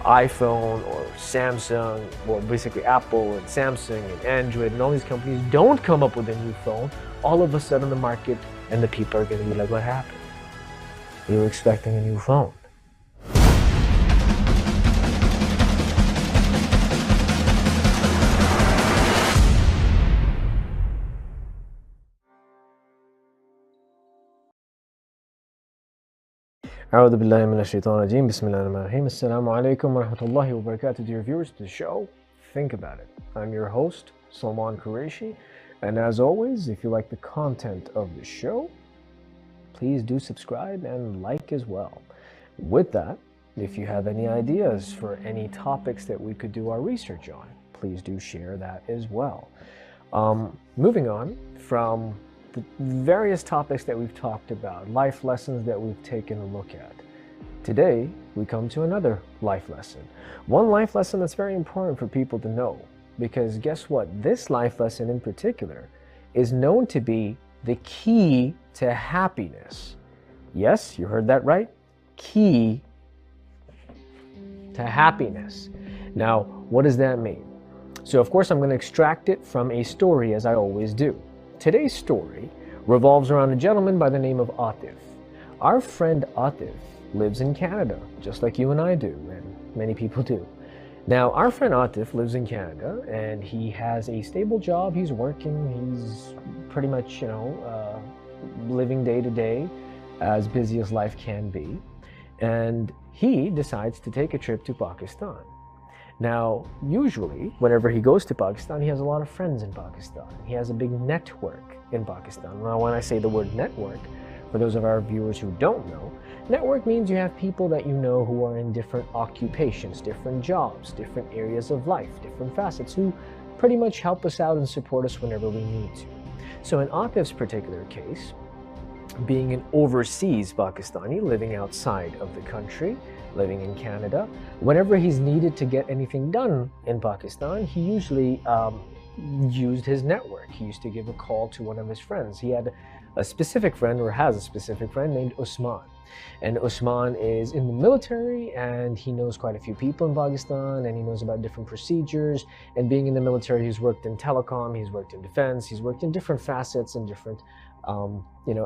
iPhone or Samsung, well, basically Apple and Samsung and Android and all these companies don't come up with a new phone, all of a sudden the market and the people are going to be like, what happened? We were expecting a new phone. أعوذ بالله من الشيطان الرجيم بسم الله الرحمن الرحيم السلام عليكم ورحمة الله وبركاته. Dear viewers to the show, think about it. I'm your host, Salman Qureshi, and as always, if you like the content of the show, please do subscribe and like as well. With that, if you have any ideas for any topics that we could do our research on, please do share that as well. Moving on from the various topics that we've talked about, life lessons that we've taken a look at. Today, we come to another life lesson. One life lesson that's very important for people to know, because guess what? This life lesson in particular is known to be the key to happiness. Yes, you heard that right. Key to happiness. Now, what does that mean? So, of course, I'm going to extract it from a story, as I always do. Today's story revolves around a gentleman by the name of Atif. Our friend Atif lives in Canada, just like you and I do, and many people do. Now, our friend Atif lives in Canada, and he has a stable job. He's working. He's pretty much, living day to day, as busy as life can be. And he decides to take a trip to Pakistan. Now, usually, whenever he goes to Pakistan, he has a lot of friends in Pakistan. He has a big network in Pakistan. Now, when I say the word network, for those of our viewers who don't know, network means you have people that you know who are in different occupations, different jobs, different areas of life, different facets, who pretty much help us out and support us whenever we need to. So in Atif's particular case, being an overseas Pakistani living outside of the country, living in Canada, whenever he's needed to get anything done in Pakistan, he usually used his network. He used to give a call to one of his friends. He had a specific friend, or has a specific friend, named Usman. And Usman is in the military, and he knows quite a few people in Pakistan, and he knows about different procedures. And being in the military, he's worked in telecom, he's worked in defense, he's worked in different facets and different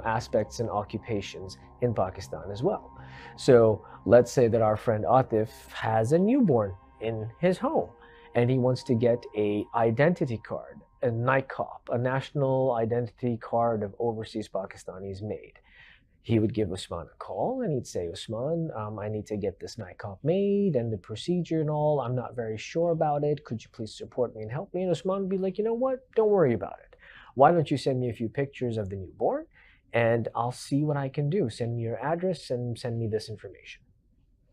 aspects and occupations in Pakistan as well. So let's say that our friend Atif has a newborn in his home, and he wants to get a identity card, a NICOP, a national identity card of overseas Pakistanis made. He would give Usman a call, and he'd say, Usman, I need to get this NICOP made and the procedure and all. I'm not very sure about it. Could you please support me and help me? And Usman would be like, you know what? Don't worry about it. Why don't you send me a few pictures of the newborn, and I'll see what I can do. Send me your address and send me this information.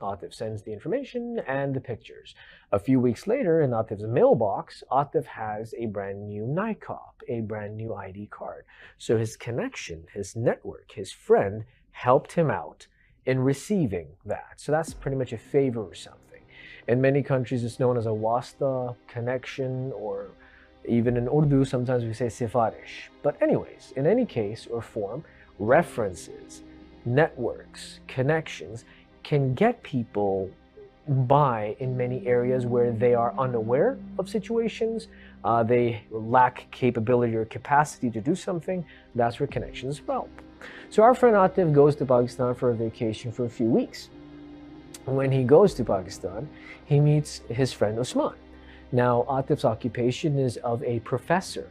Atif sends the information and the pictures. A few weeks later, in Atif's mailbox, Atif has a brand new NICOP, a brand new ID card. So his connection, his network, his friend helped him out in receiving that. So that's pretty much a favor or something. In many countries, it's known as a wasta, connection, or even in Urdu, sometimes we say sifarish. But anyways, in any case or form, references, networks, connections can get people by in many areas where they are unaware of situations, they lack capability or capacity to do something. That's where connections help. So our friend Atif goes to Pakistan for a vacation for a few weeks. When he goes to Pakistan, he meets his friend Usman. Now, Atif's occupation is of a professor,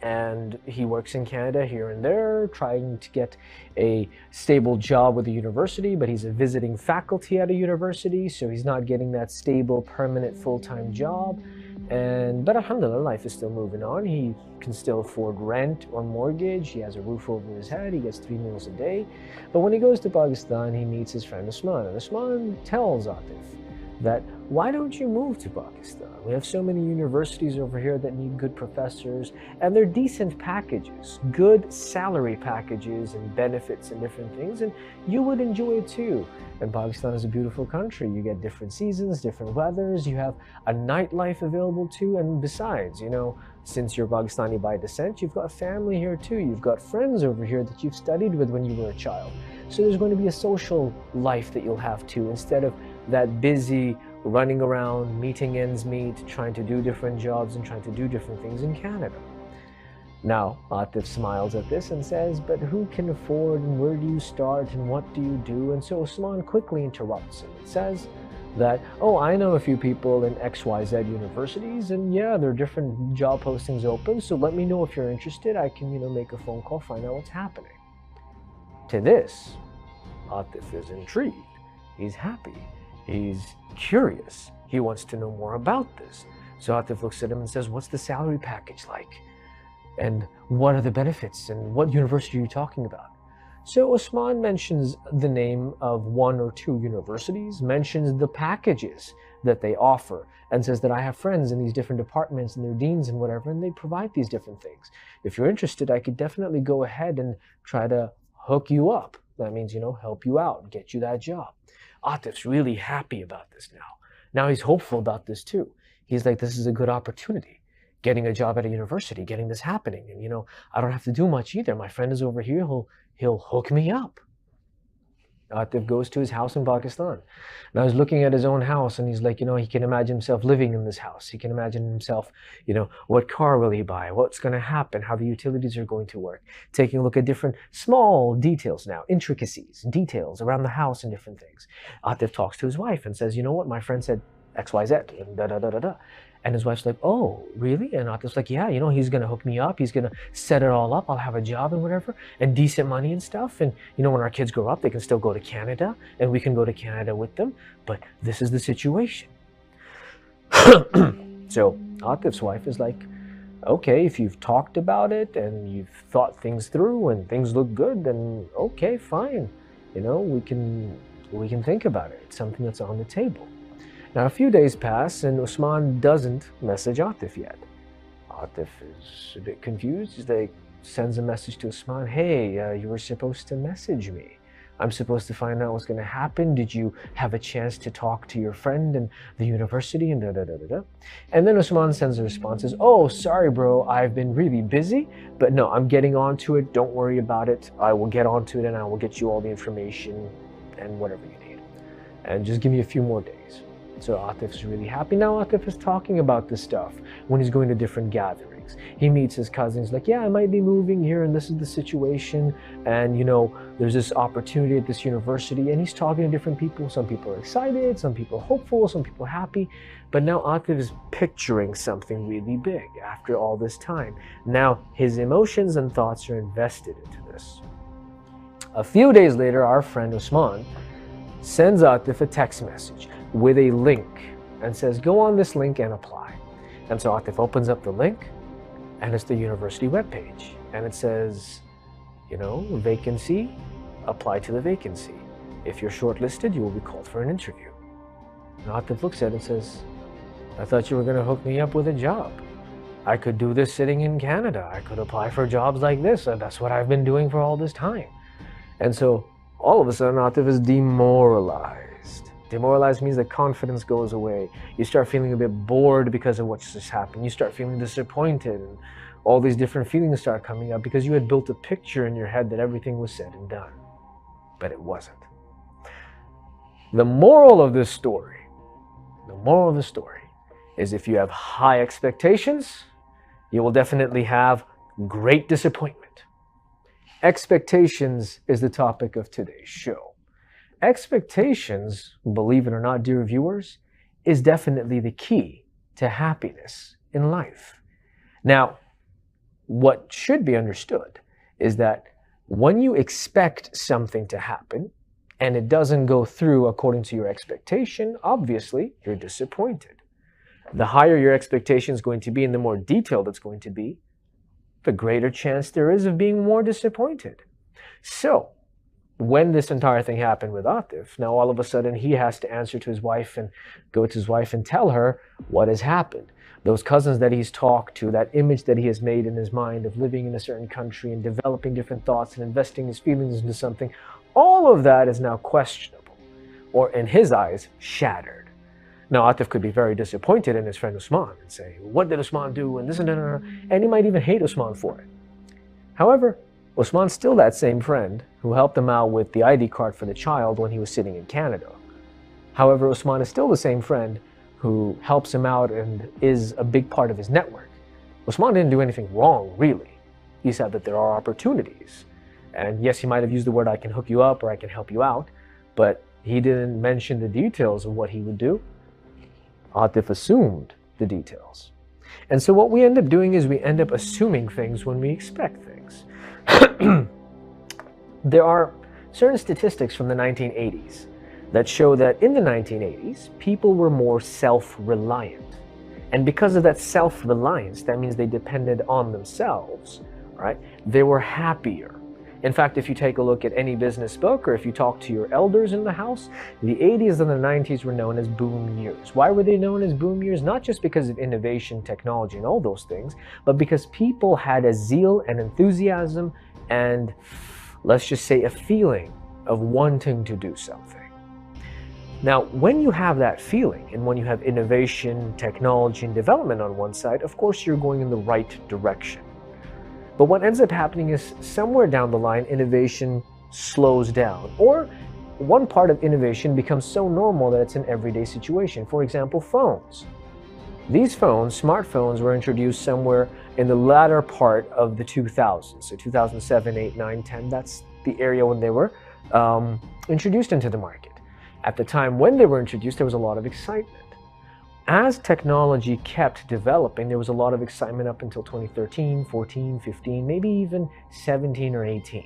and he works in Canada here and there, trying to get a stable job with a university, but he's a visiting faculty at a university, so he's not getting that stable, permanent, full-time job. But alhamdulillah, life is still moving on. He can still afford rent or mortgage. He has a roof over his head. He gets 3 meals a day. But when he goes to Pakistan, he meets his friend Usman, and Usman tells Atif that, why don't you move to Pakistan? We have so many universities over here that need good professors, and they're decent packages, good salary packages and benefits and different things, and you would enjoy it too. And Pakistan is a beautiful country. You get different seasons, different weathers, you have a nightlife available too, and besides, since you're Pakistani by descent, you've got family here too. You've got friends over here that you've studied with when you were a child. So there's going to be a social life that you'll have too, instead of that busy running around, meeting ends meet, trying to do different jobs and trying to do different things in Canada. Now, Atif smiles at this and says, but who can afford, and where do you start, and what do you do? And so Osman quickly interrupts him and says that, oh, I know a few people in XYZ universities, and yeah, there are different job postings open, so let me know if you're interested. I can, make a phone call, find out what's happening. To this, Atif is intrigued. He's happy. He's curious. He wants to know more about this. So Atif looks at him and says, what's the salary package like? And what are the benefits? And what university are you talking about? So Osman mentions the name of one or two universities, mentions the packages that they offer, and says that I have friends in these different departments and their deans and whatever, and they provide these different things. If you're interested, I could definitely go ahead and try to hook you up. That means, help you out, get you that job. Atif's really happy about this now. Now he's hopeful about this too. He's like, this is a good opportunity. Getting a job at a university, getting this happening. And, I don't have to do much either. My friend is over here. He'll hook me up. Atif goes to his house in Pakistan. Now he's looking at his own house and he's like, he can imagine himself living in this house. He can imagine himself, what car will he buy? What's going to happen? How the utilities are going to work. Taking a look at different small details now, intricacies, details around the house and different things. Atif talks to his wife and says, you know what? My friend said XYZ and da-da-da-da-da. And his wife's like, oh, really? And Atif's like, yeah, he's going to hook me up. He's going to set it all up. I'll have a job and whatever, and decent money and stuff. And, when our kids grow up, they can still go to Canada, and we can go to Canada with them. But this is the situation. So Atif's wife is like, okay, if you've talked about it and you've thought things through and things look good, then okay, fine. We can think about it. It's something that's on the table. Now, a few days pass, and Osman doesn't message Atif yet. Atif is a bit confused. He sends a message to Osman, hey, you were supposed to message me. I'm supposed to find out what's going to happen. Did you have a chance to talk to your friend in the university? And da-da-da-da-da. And then Osman sends a response, says, oh, sorry, bro, I've been really busy, but no, I'm getting onto it. Don't worry about it. I will get onto it, and I will get you all the information and whatever you need. And just give me a few more days. So Atif's really happy. Now Atif is talking about this stuff when he's going to different gatherings. He meets his cousins like, yeah, I might be moving here and this is the situation. And, there's this opportunity at this university. And he's talking to different people. Some people are excited, some people are hopeful, some people are happy. But now Atif is picturing something really big after all this time. Now his emotions and thoughts are invested into this. A few days later, our friend Osman sends Atif a text message with a link and says, go on this link and apply. And so Atif opens up the link and it's the university webpage. And it says, vacancy, apply to the vacancy. If you're shortlisted, you will be called for an interview. And Atif looks at it and says, I thought you were going to hook me up with a job. I could do this sitting in Canada. I could apply for jobs like this. That's what I've been doing for all this time. And so all of a sudden, Atif is demoralized. Demoralized means that confidence goes away. You start feeling a bit bored because of what's just happened. You start feeling disappointed, and all these different feelings start coming up because you had built a picture in your head that everything was said and done. But it wasn't. The moral of this story is if you have high expectations, you will definitely have great disappointment. Expectations is the topic of today's show. Expectations, believe it or not, dear viewers, is definitely the key to happiness in life. Now, what should be understood is that when you expect something to happen and it doesn't go through according to your expectation, obviously you're disappointed. The higher your expectation is going to be and the more detailed it's going to be, the greater chance there is of being more disappointed. So, when this entire thing happened with Atif, now all of a sudden he has to answer to his wife and go to his wife and tell her what has happened. Those cousins that he's talked to, that image that he has made in his mind of living in a certain country and developing different thoughts and investing his feelings into something, all of that is now questionable, or in his eyes, shattered. Now Atif could be very disappointed in his friend Osman and say, what did Osman do? And this and that, and he might even hate Osman for it. However, Osman's still that same friend who helped him out with the ID card for the child when he was sitting in Canada. However, Usman is still the same friend who helps him out and is a big part of his network. Usman didn't do anything wrong, really. He said that there are opportunities. And yes, he might have used the word, I can hook you up or I can help you out, but he didn't mention the details of what he would do. Atif assumed the details. And so what we end up doing is we end up assuming things when we expect things. There are certain statistics from the 1980s that show that in the 1980s, people were more self-reliant. And because of that self-reliance, that means they depended on themselves, right? They were happier. In fact, if you take a look at any business book or if you talk to your elders in the house, the 80s and the 90s were known as boom years. Why were they known as boom years? Not just because of innovation, technology, and all those things, but because people had a zeal and enthusiasm and, let's just say, a feeling of wanting to do something. Now, when you have that feeling and when you have innovation, technology, and development on one side, of course, you're going in the right direction. But what ends up happening is somewhere down the line, innovation slows down, or one part of innovation becomes so normal that it's an everyday situation. For example, phones. These phones, smartphones, were introduced somewhere in the latter part of the 2000s. So 2007, 8, 9, 10, that's the area when they were introduced into the market. At the time when they were introduced, there was a lot of excitement. As technology kept developing, there was a lot of excitement up until 2013, 14, 15, maybe even 17 or 18.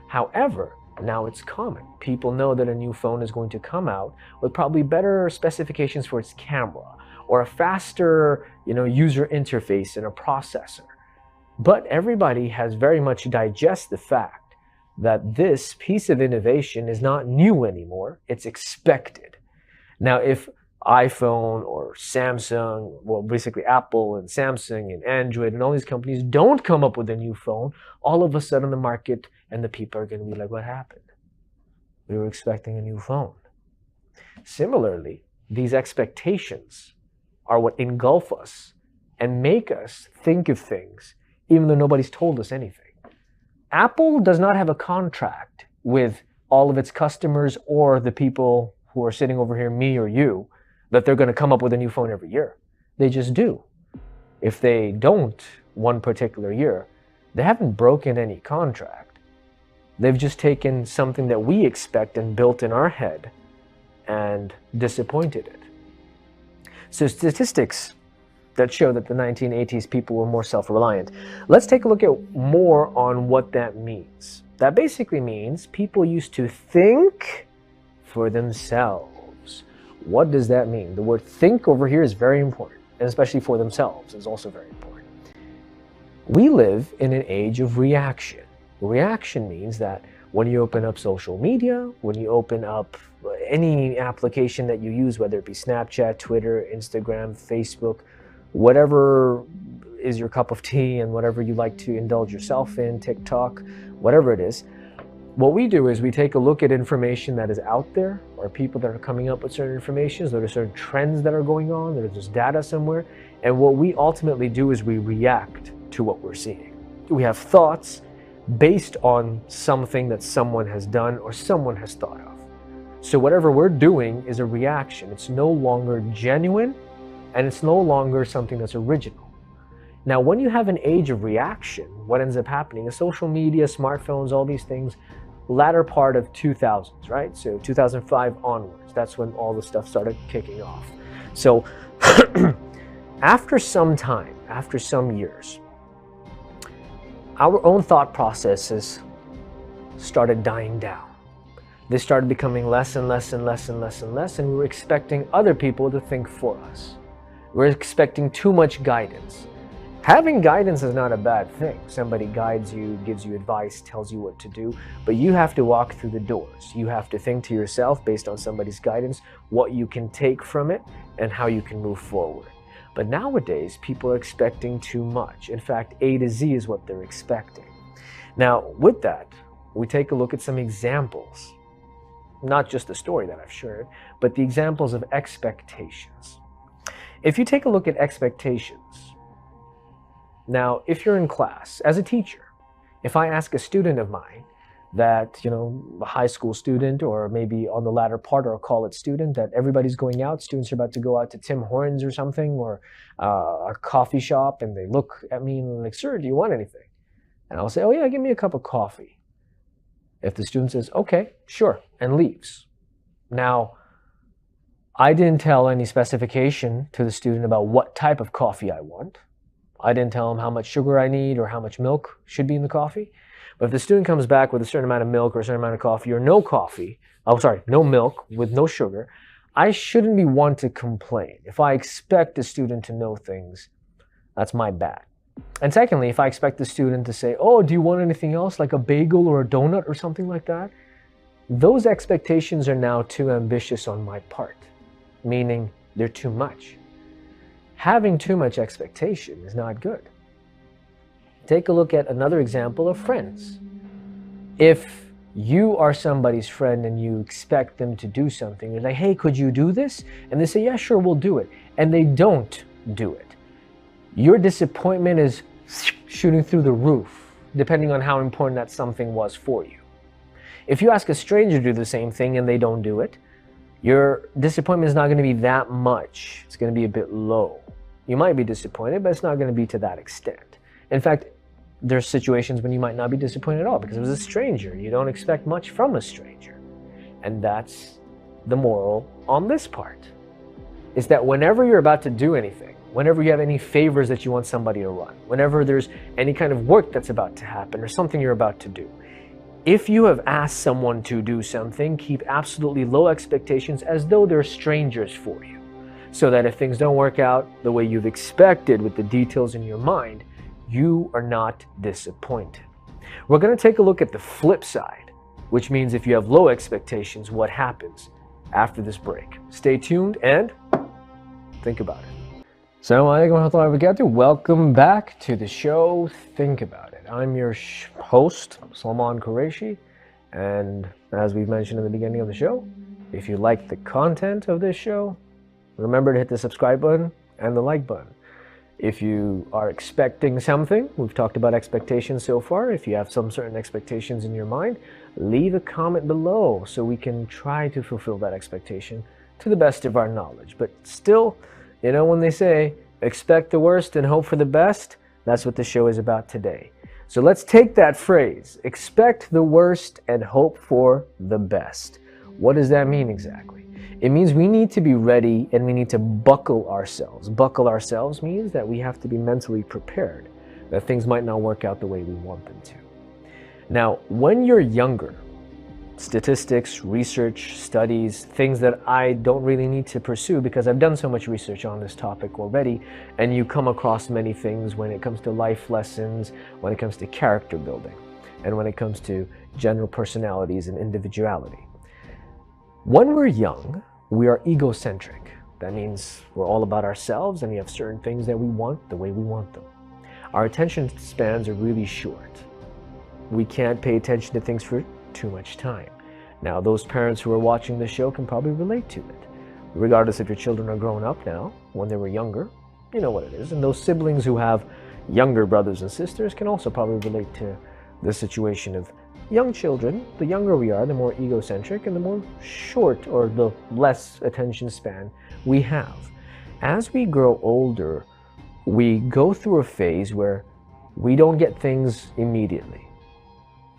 However, now it's common. People know that a new phone is going to come out with probably better specifications for its camera or a faster, user interface and a processor. But everybody has very much digested the fact that this piece of innovation is not new anymore, it's expected. Now, if iPhone or Samsung, well, basically Apple and Samsung and Android and all these companies don't come up with a new phone, all of a sudden the market and the people are going to be like, what happened? We were expecting a new phone. Similarly, these expectations are what engulf us and make us think of things even though nobody's told us anything. Apple does not have a contract with all of its customers or the people who are sitting over here, me or you, that they're going to come up with a new phone every year. They just do. If they don't one particular year, they haven't broken any contract. They've just taken something that we expect and built in our head and disappointed it. So statistics that show that the 1980s people were more self-reliant. Let's take a look at more on what that means. That basically means people used to think for themselves. What does that mean? The word think over here is very important, and especially for themselves is also very important. We live in an age of reaction. Reaction means that when you open up social media, when you open up any application that you use, whether it be Snapchat, Twitter, Instagram, Facebook, whatever is your cup of tea and whatever you like to indulge yourself in, TikTok, whatever it is, what we do is we take a look at information that is out there or people that are coming up with certain information. There are certain trends that are going on. There's just data somewhere. And what we ultimately do is we react to what we're seeing. We have thoughts based on something that someone has done or someone has thought of. So whatever we're doing is a reaction. It's no longer genuine and it's no longer something that's original. Now, when you have an age of reaction, what ends up happening is social media, smartphones, all these things, latter part of 2000s, right? So 2005 onwards, that's when all the stuff started kicking off. So after some time, after some years, our own thought processes started dying down. They started becoming less and less and less and less and less, and we were expecting other people to think for us. We're expecting too much guidance. Having guidance is not a bad thing. Somebody guides you, gives you advice, tells you what to do, but you have to walk through the doors. You have to think to yourself, based on somebody's guidance, what you can take from it and how you can move forward. But nowadays, people are expecting too much. In fact, A to Z is what they're expecting. Now, with that, we take a look at some examples. Not just the story that I've shared, but the examples of expectations. If you take a look at expectations, now if you're in class, as a teacher, if I ask a student of mine, that, a high school student, or maybe on the latter part, or a college student, that everybody's going out. Students are about to go out to Tim Hortons or something, or a coffee shop, and they look at me and like, sir, do you want anything? And I'll say, oh yeah, give me a cup of coffee. If the student says, okay, sure, and leaves. Now, I didn't tell any specification to the student about what type of coffee I want. I didn't tell him how much sugar I need or how much milk should be in the coffee. But if the student comes back with a certain amount of milk or a certain amount of coffee, or no coffee, no milk with no sugar, I shouldn't be one to complain. If I expect the student to know things, that's my bad. And secondly, if I expect the student to say, oh, do you want anything else, like a bagel or a donut or something like that? Those expectations are now too ambitious on my part, meaning they're too much. Having too much expectation is not good. Take a look at another example of friends. If you are somebody's friend and you expect them to do something, you're like, hey, could you do this? And they say, yeah, sure, we'll do it. And they don't do it. Your disappointment is shooting through the roof, depending on how important that something was for you. If you ask a stranger to do the same thing and they don't do it, your disappointment is not going to be that much. It's going to be a bit low. You might be disappointed, but it's not going to be to that extent. In fact, there's situations when you might not be disappointed at all because it was a stranger. You don't expect much from a stranger. And that's the moral on this part, is that whenever you're about to do anything, whenever you have any favors that you want somebody to run, whenever there's any kind of work that's about to happen or something you're about to do, if you have asked someone to do something, keep absolutely low expectations as though they're strangers for you, so that if things don't work out the way you've expected with the details in your mind, you are not disappointed. We're going to take a look at the flip side, which means if you have low expectations, what happens after this break. Stay tuned and think about it. Assalamu alaikum wa rahmatullahi wa barakatuh. Welcome back to the show, Think About It. I'm your host, Salman Qureshi, and as we've mentioned in the beginning of the show, if you like the content of this show, remember to hit the subscribe button and the like button. If you are expecting something, we've talked about expectations so far. If you have some certain expectations in your mind, leave a comment below so we can try to fulfill that expectation to the best of our knowledge. But still, when they say, expect the worst and hope for the best, that's what the show is about today. So let's take that phrase, expect the worst and hope for the best. What does that mean exactly? It means we need to be ready and we need to buckle ourselves. Buckle ourselves means that we have to be mentally prepared, that things might not work out the way we want them to. Now, when you're younger, statistics, research, studies, things that I don't really need to pursue because I've done so much research on this topic already, and you come across many things when it comes to life lessons, when it comes to character building, and when it comes to general personalities and individuality. When we're young, we are egocentric. That means we're all about ourselves and we have certain things that we want the way we want them. Our attention spans are really short. We can't pay attention to things for too much time. Now, those parents who are watching this show can probably relate to it. Regardless if your children are grown up now, when they were younger, you know what it is. And those siblings who have younger brothers and sisters can also probably relate to the situation of young children. The younger we are, the more egocentric and the more short or the less attention span we have. As we grow older, we go through a phase where we don't get things immediately.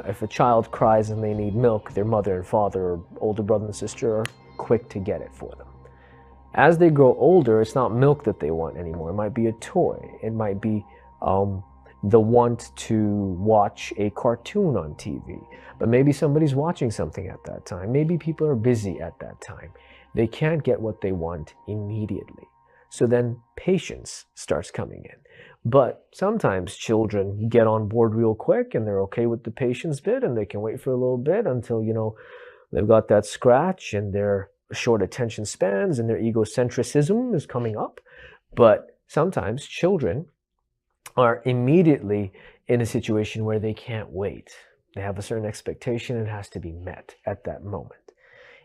If a child cries and they need milk, their mother and father or older brother and sister are quick to get it for them. As they grow older, it's not milk that they want anymore. It might be a toy. It might be the want to watch a cartoon on TV. But maybe somebody's watching something at that time. Maybe people are busy at that time. They can't get what they want immediately. So then patience starts coming in. But sometimes children get on board real quick and they're okay with the patience bit and they can wait for a little bit until, they've got that scratch and their short attention spans and their egocentrism is coming up. But sometimes children are immediately in a situation where they can't wait. They have a certain expectation and it has to be met at that moment.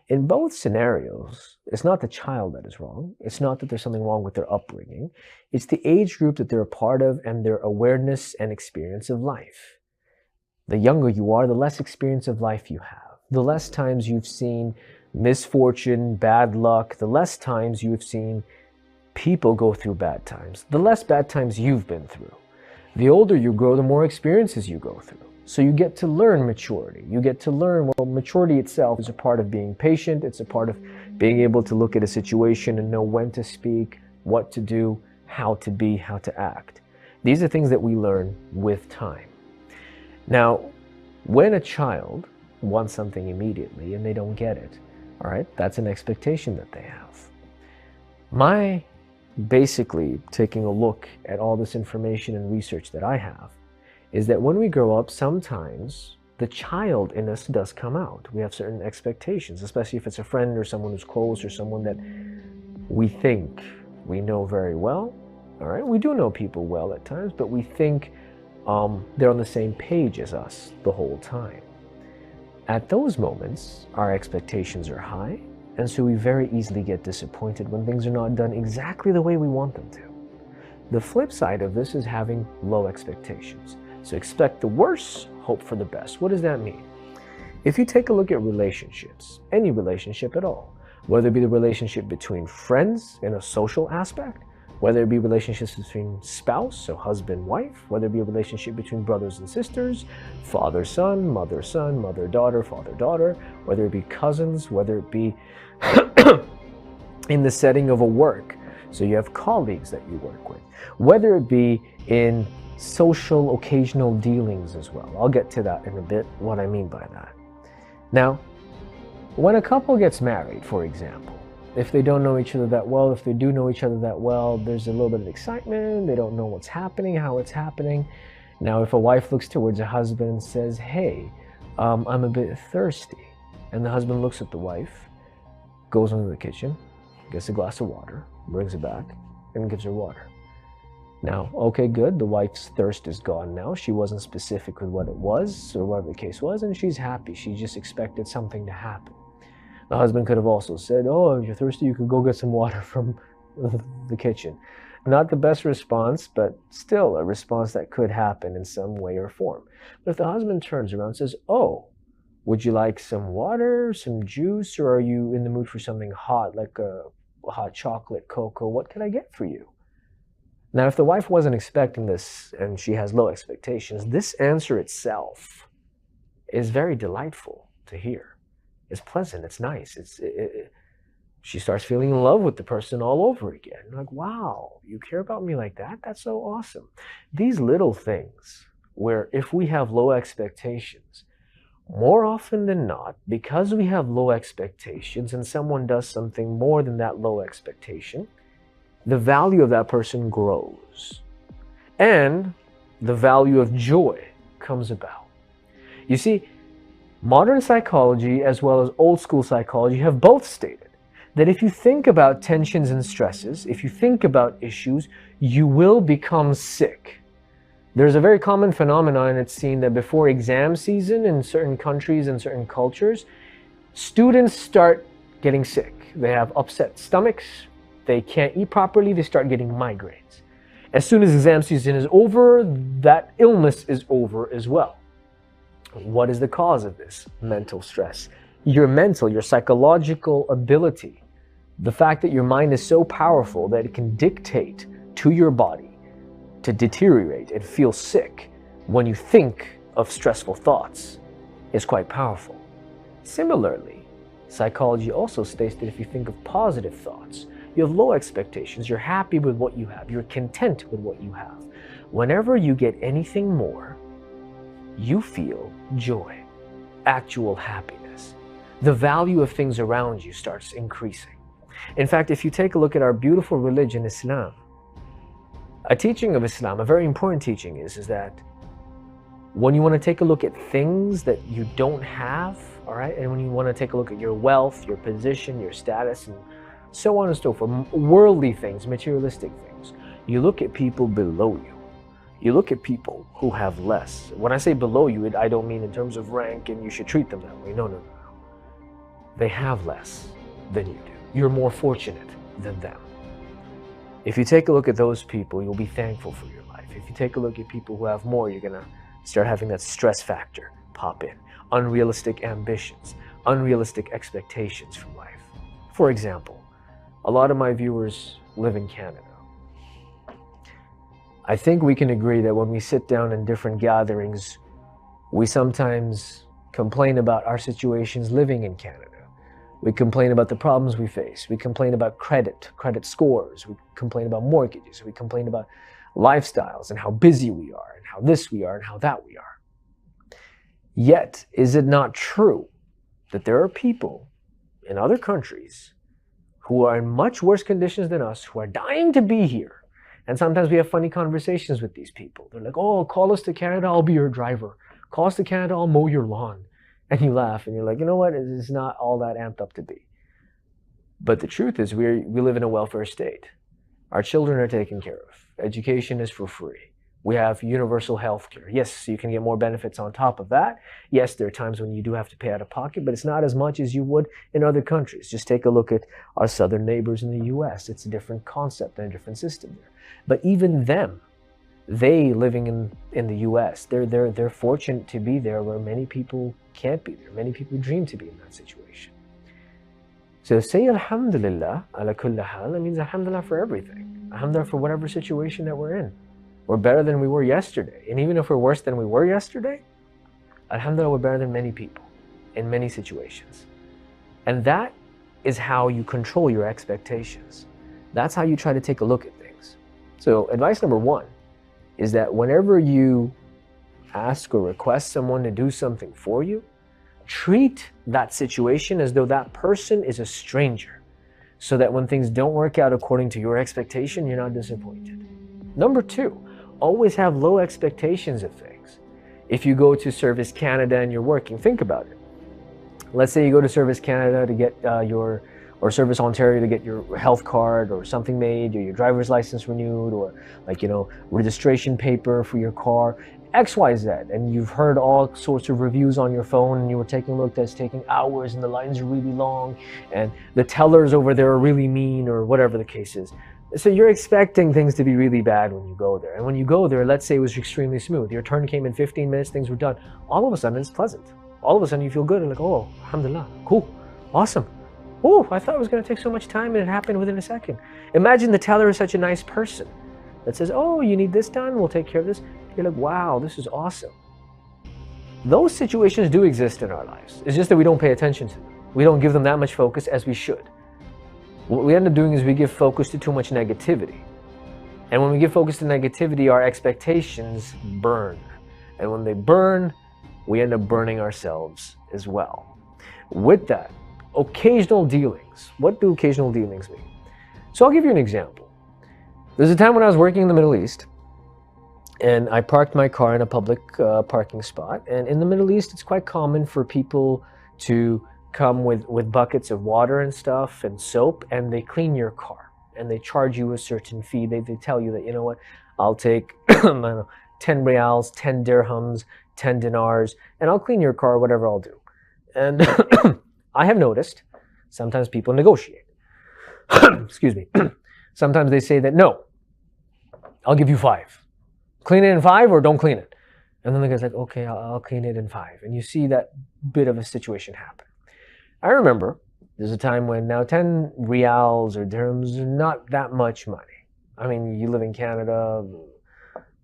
In both scenarios, it's not the child that is wrong. It's not that there's something wrong with their upbringing. It's the age group that they're a part of and their awareness and experience of life. The younger you are, the less experience of life you have. The less times you've seen misfortune, bad luck, the less times you've seen people go through bad times, the less bad times you've been through. The older you grow, the more experiences you go through. So you get to learn maturity. You get to learn, well, maturity itself is a part of being patient. It's a part of being able to look at a situation and know when to speak, what to do, how to be, how to act. These are things that we learn with time. Now, when a child wants something immediately and they don't get it, all right, that's an expectation that they have. Basically taking a look at all this information and research that I have is that when we grow up, sometimes the child in us does come out. We have certain expectations, especially if it's a friend or someone who's close or someone that we think we know very well. All right, we do know people well at times, but we think they're on the same page as us the whole time. At those moments, our expectations are high, and so we very easily get disappointed when things are not done exactly the way we want them to. The flip side of this is having low expectations. So expect the worst, hope for the best. What does that mean? If you take a look at relationships, any relationship at all, whether it be the relationship between friends in a social aspect, whether it be relationships between spouse, so husband, wife, whether it be a relationship between brothers and sisters, father-son, mother-daughter, father-daughter, whether it be cousins, whether it be in the setting of a work, so you have colleagues that you work with, whether it be in social occasional dealings as well. I'll get to that in a bit, what I mean by that. Now, when a couple gets married, for example, if they don't know each other that well, if they do know each other that well, there's a little bit of excitement, they don't know what's happening, how it's happening. Now, if a wife looks towards a husband and says, hey, I'm a bit thirsty, and the husband looks at the wife, goes into the kitchen, gets a glass of water, brings it back, and gives her water. Now, okay, good, the wife's thirst is gone now. She wasn't specific with what it was, or whatever the case was, and she's happy. She just expected something to happen. The husband could have also said, oh, if you're thirsty, you could go get some water from the kitchen. Not the best response, but still a response that could happen in some way or form. But if the husband turns around and says, oh, would you like some water, some juice, or are you in the mood for something hot, like a hot chocolate, cocoa? What can I get for you? Now, if the wife wasn't expecting this and she has low expectations, this answer itself is very delightful to hear. It's pleasant, it's nice. She starts feeling in love with the person all over again. Like, wow, you care about me like that? That's so awesome. These little things where if we have low expectations, more often than not, because we have low expectations and someone does something more than that low expectation, the value of that person grows. And the value of joy comes about. You see, modern psychology as well as old school psychology have both stated that if you think about tensions and stresses, if you think about issues, you will become sick. There's a very common phenomenon, it's seen that before exam season in certain countries and certain cultures, students start getting sick. They have upset stomachs, they can't eat properly, they start getting migraines. As soon as exam season is over, that illness is over as well. What is the cause of this? Mental stress. Your psychological ability, the fact that your mind is so powerful that it can dictate to your body to deteriorate and feel sick when you think of stressful thoughts is quite powerful. Similarly, psychology also states that if you think of positive thoughts, you have low expectations, you're happy with what you have, you're content with what you have. Whenever you get anything more, you feel joy, actual happiness. The value of things around you starts increasing. In fact, if you take a look at our beautiful religion, Islam, a teaching of Islam, a very important teaching is that when you want to take a look at things that you don't have, all right, and when you want to take a look at your wealth, your position, your status, and so on and so forth, worldly things, materialistic things, you look at people below you. You look at people who have less. When I say below you, I don't mean in terms of rank and you should treat them that way. No. They have less than you do. You're more fortunate than them. If you take a look at those people, you'll be thankful for your life. If you take a look at people who have more, you're going to start having that stress factor pop in, unrealistic ambitions, unrealistic expectations from life. For example, a lot of my viewers live in Canada. I think we can agree that when we sit down in different gatherings, we sometimes complain about our situations living in Canada. We complain about the problems we face. We complain about credit scores. We complain about mortgages. We complain about lifestyles and how busy we are and how this we are and how that we are. Yet, is it not true that there are people in other countries who are in much worse conditions than us, who are dying to be here? And sometimes we have funny conversations with these people. They're like, oh, call us to Canada, I'll be your driver. Call us to Canada, I'll mow your lawn. And you laugh and you're like, you know what, it's not all that amped up to be. But the truth is we live in a welfare state. Our children are taken care of. Education is for free. We have universal health care. Yes, you can get more benefits on top of that. Yes, there are times when you do have to pay out of pocket, but it's not as much as you would in other countries. Just take a look at our southern neighbors in the US. It's a different concept and a different system there. But even them, they living in the US, they're fortunate to be there where many people can't be there. Many people dream to be in that situation. So say alhamdulillah ala kulli hal, that means alhamdulillah for everything. Alhamdulillah for whatever situation that we're in. We're better than we were yesterday. And even if we're worse than we were yesterday, alhamdulillah, we're better than many people in many situations. And that is how you control your expectations. That's how you try to take a look at things. So advice number one is that whenever you ask or request someone to do something for you, treat that situation as though that person is a stranger, so that when things don't work out according to your expectation, you're not disappointed. Number two, always have low expectations of things. If you go to Service Canada and you're working, think about it. Let's say you go to Service Canada to get or Service Ontario to get your health card or something made, or your driver's license renewed, or registration paper for your car, XYZ, and you've heard all sorts of reviews on your phone and you were taking a look that's taking hours and the lines are really long and the tellers over there are really mean, or whatever the case is. So you're expecting things to be really bad when you go there. And when you go there, let's say it was extremely smooth. Your turn came in 15 minutes, things were done. All of a sudden, it's pleasant. All of a sudden, you feel good and like, oh, alhamdulillah, cool, awesome. Oh, I thought it was going to take so much time and it happened within a second. Imagine the teller is such a nice person that says, oh, you need this done, we'll take care of this. You're like, wow, this is awesome. Those situations do exist in our lives. It's just that we don't pay attention to them. We don't give them that much focus as we should. What we end up doing is we give focus to too much negativity. And when we give focus to negativity, our expectations burn. And when they burn, we end up burning ourselves as well. With that, occasional dealings. What do occasional dealings mean? So I'll give you an example. There's a time when I was working in the Middle East, and I parked my car in a public parking spot. And in the Middle East, it's quite common for people to come with buckets of water and stuff and soap, and they clean your car and they charge you a certain fee. They tell you that, you know what, I'll take 10 reals, 10 dirhams, 10 dinars, and I'll clean your car, whatever I'll do. And I have noticed sometimes people negotiate. Excuse me. Sometimes they say that, no, I'll give you 5. Clean it in 5 or don't clean it. And then the guy's like, okay, I'll clean it in 5. And you see that bit of a situation happen. I remember there's a time when now 10 reals or dirhams are not that much money. I mean, you live in Canada,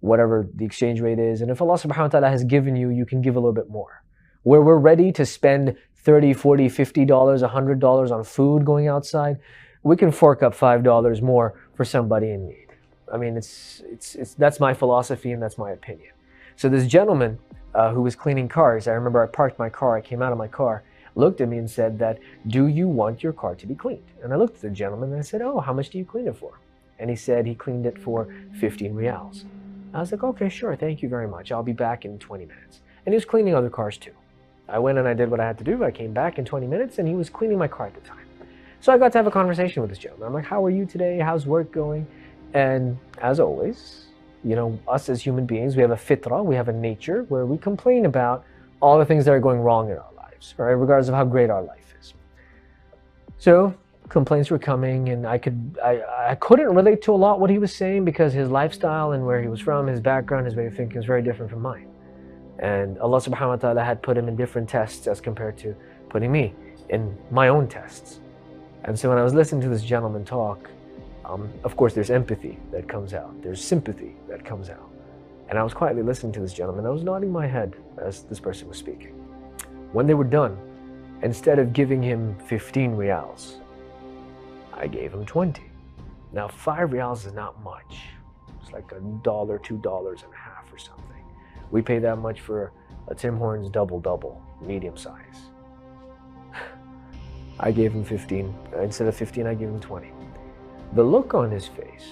whatever the exchange rate is, and if Allah subhanahu wa ta'ala has given you, you can give a little bit more. Where we're ready to spend $30, $40, $50, $100 on food going outside, we can fork up $5 more for somebody in need. I mean, that's my philosophy and that's my opinion. So this gentleman who was cleaning cars, I remember I parked my car, I came out of my car, looked at me and said that, do you want your car to be cleaned? And I looked at the gentleman and I said, oh, how much do you clean it for? And he said he cleaned it for 15 reals. I was like, okay, sure, thank you very much. I'll be back in 20 minutes. And he was cleaning other cars too. I went and I did what I had to do. I came back in 20 minutes and he was cleaning my car at the time. So I got to have a conversation with this gentleman. I'm like, how are you today? How's work going? And as always, you know, us as human beings, we have a fitra, we have a nature where we complain about all the things that are going wrong in our lives, right? Regardless of how great our life is. So complaints were coming, and I couldn't relate to a lot what he was saying because his lifestyle and where he was from, his background, his way of thinking was very different from mine. And Allah subhanahu wa ta'ala had put him in different tests as compared to putting me in my own tests. And so when I was listening to this gentleman talk, of course there's empathy that comes out, there's sympathy that comes out. And I was quietly listening to this gentleman. I was nodding my head as this person was speaking. When they were done, instead of giving him 15 riyals, I gave him 20. Now 5 riyals is not much. It's like $1, $2.50 or something. We pay that much for a Tim Hortons double, medium size. I gave him 15. Instead of 15, I gave him 20. The look on his face,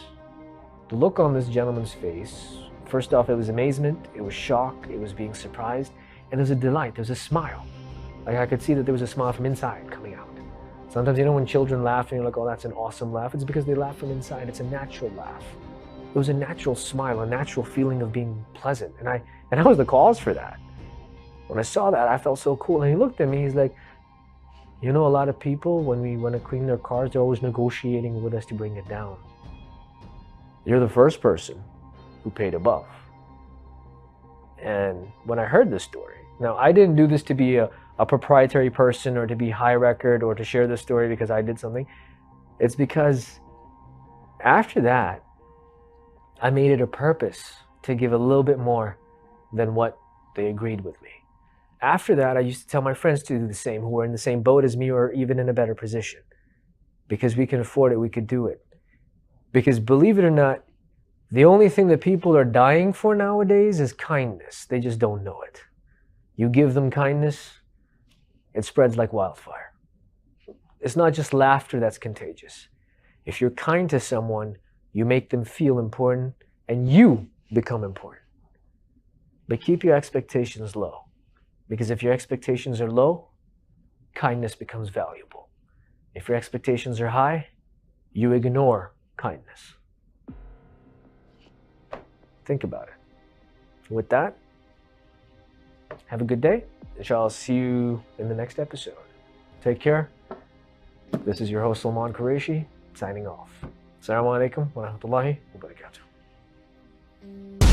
the look on this gentleman's face, first off, it was amazement, it was shock, it was being surprised, and there was a delight, there was a smile. Like I could see that there was a smile from inside coming out. Sometimes, you know, when children laugh and you're like, oh, that's an awesome laugh, it's because they laugh from inside. It's a natural laugh. It was a natural smile, a natural feeling of being pleasant. And I was the cause for that. When I saw that, I felt so cool. And he looked at me, he's like, you know, a lot of people, when we want to clean their cars, they're always negotiating with us to bring it down. You're the first person who paid above. And when I heard this story, now I didn't do this to be a proprietary person or to be high record or to share this story because I did something. It's because after that, I made it a purpose to give a little bit more than what they agreed with me. After that, I used to tell my friends to do the same, who were in the same boat as me or even in a better position. Because we can afford it, we could do it. Because believe it or not, the only thing that people are dying for nowadays is kindness. They just don't know it. You give them kindness, it spreads like wildfire. It's not just laughter that's contagious. If you're kind to someone, you make them feel important and you become important. But keep your expectations low. Because if your expectations are low, kindness becomes valuable. If your expectations are high, you ignore kindness. Think about it. With that, have a good day. Inshallah, I'll see you in the next episode. Take care. This is your host, Salman Qureshi, signing off. Assalamu alaikum wa rahmatullahi wa barakatuh.